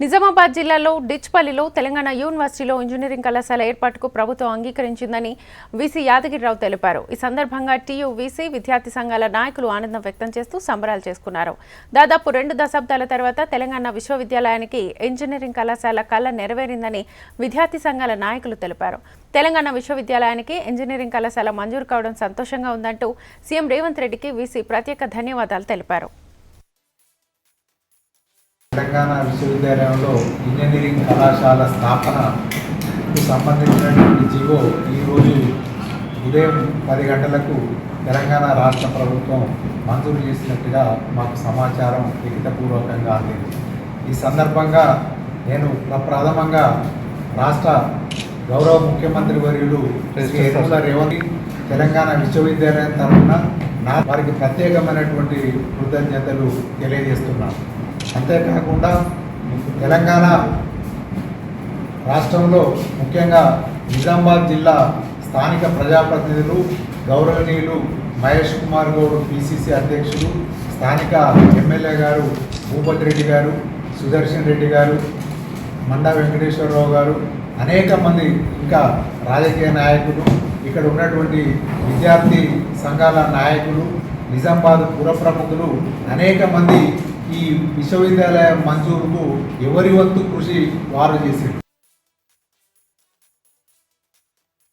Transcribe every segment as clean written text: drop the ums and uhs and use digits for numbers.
నిజామాబాద్ జిల్లాలో డిచ్పల్లిలో తెలంగాణ యూనివర్సిటీలో ఇంజనీరింగ్ కళాశాల ఏర్పాటుకు ప్రభుత్వం అంగీకరించిందని వీసీ యాదగిరిరావు తెలిపారు. ఈ సందర్భంగా టీయూ వీసీ విద్యార్థి సంఘాల నాయకులు ఆనందం వ్యక్తం చేస్తూ సంబరాలు చేసుకున్నారు. దాదాపు 2 దశాబ్దాల తర్వాత తెలంగాణ విశ్వవిద్యాలయానికి ఇంజనీరింగ్ కళాశాల కళ నెరవేరిందని విద్యార్థి సంఘాల నాయకులు తెలిపారు. తెలంగాణ విశ్వవిద్యాలయానికి ఇంజనీరింగ్ కళాశాల మంజూరు కావడం సంతోషంగా ఉందంటూ సీఎం రేవంత్ రెడ్డికి వీసీ ప్రత్యేక ధన్యవాదాలు తెలిపారు. తెలంగాణ విశ్వవిద్యాలయంలో ఇంజనీరింగ్ కళాశాల స్థాపనకు సంబంధించినటువంటి జీవో ఈరోజు ఉదయం 10 గంటలకు తెలంగాణ రాష్ట్ర ప్రభుత్వం మంజూరు చేసినట్టుగా మాకు సమాచారం లిఖితపూర్వకంగా అందింది. ఈ సందర్భంగా నేను ప్రథమంగా రాష్ట్ర గౌరవ ముఖ్యమంత్రి వర్యులు శ్రీ యనమల రేవంత్ తెలంగాణ విశ్వవిద్యాలయం తరఫున వారికి ప్రత్యేకమైనటువంటి కృతజ్ఞతలు తెలియజేస్తున్నాను. అంతేకాకుండా తెలంగాణ రాష్ట్రంలో ముఖ్యంగా నిజామాబాద్ జిల్లా స్థానిక ప్రజాప్రతినిధులు గౌరవనీయులు మహేష్ కుమార్ గౌడ్ పిసిసి అధ్యక్షులు, స్థానిక ఎమ్మెల్యే గారు భూపతి రెడ్డి గారు, సుదర్శన్ రెడ్డి గారు, మండా వెంకటేశ్వరరావు గారు, అనేక మంది ఇంకా రాజకీయ నాయకులు, ఇక్కడ ఉన్నటువంటి విద్యార్థి సంఘాల నాయకులు, నిజామాబాద్ పుర ప్రముఖులు అనేక మంది ఈ విశ్వవిద్యాలయ మంజూరుకు ఎవరి వంతు కృషి వారు చేశారు.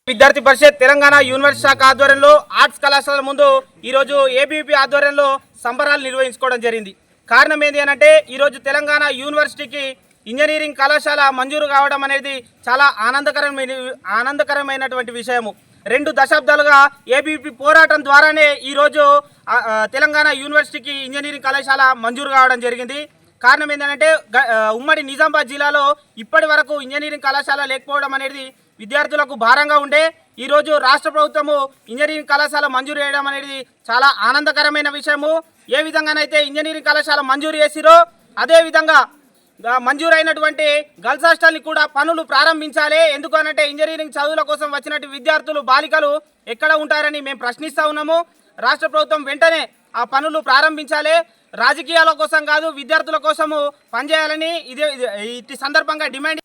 విద్యార్థి పరిషత్ తెలంగాణ యూనివర్సిటీ శాఖ ఆధ్వర్యంలో ఆర్ట్స్ కళాశాల ముందు ఈరోజు ఏబీవీపీ ఆధ్వర్యంలో సంబరాలు నిర్వహించుకోవడం జరిగింది. కారణం ఏంటి అంటే ఈరోజు తెలంగాణ యూనివర్సిటీకి ఇంజనీరింగ్ కళాశాల మంజూరు కావడం అనేది చాలా ఆనందకరమైనటువంటి విషయము. 2 దశాబ్దాలుగా ఏబీవీపీ పోరాటం ద్వారానే ఈరోజు తెలంగాణ యూనివర్సిటీకి ఇంజనీరింగ్ కళాశాల మంజూరు కావడం జరిగింది. కారణం ఏంటంటే ఉమ్మడి నిజామాబాద్ జిల్లాలో ఇప్పటి వరకు ఇంజనీరింగ్ కళాశాల లేకపోవడం అనేది విద్యార్థులకు భారంగా ఉండే ఈరోజు రాష్ట్ర ప్రభుత్వము ఇంజనీరింగ్ కళాశాల మంజూరు చేయడం అనేది చాలా ఆనందకరమైన విషయము. ఏ విధంగానైతే ఇంజనీరింగ్ కళాశాల మంజూరు చేసిరో అదేవిధంగా మంజూరైనటువంటి గర్ల్స్ హాస్టల్ని కూడా పనులు ప్రారంభించాలి. ఎందుకు అనంటే ఇంజనీరింగ్ చదువుల కోసం వచ్చినట్టు విద్యార్థులు బాలికలు ఎక్కడ ఉంటారని మేము ప్రశ్నిస్తూ ఉన్నాము. రాష్ట్ర ప్రభుత్వం వెంటనే ఆ పనులు ప్రారంభించాలి. రాజకీయాల కోసం కాదు, విద్యార్థుల కోసము పనిచేయాలని ఇదే సందర్భంగా డిమాండ్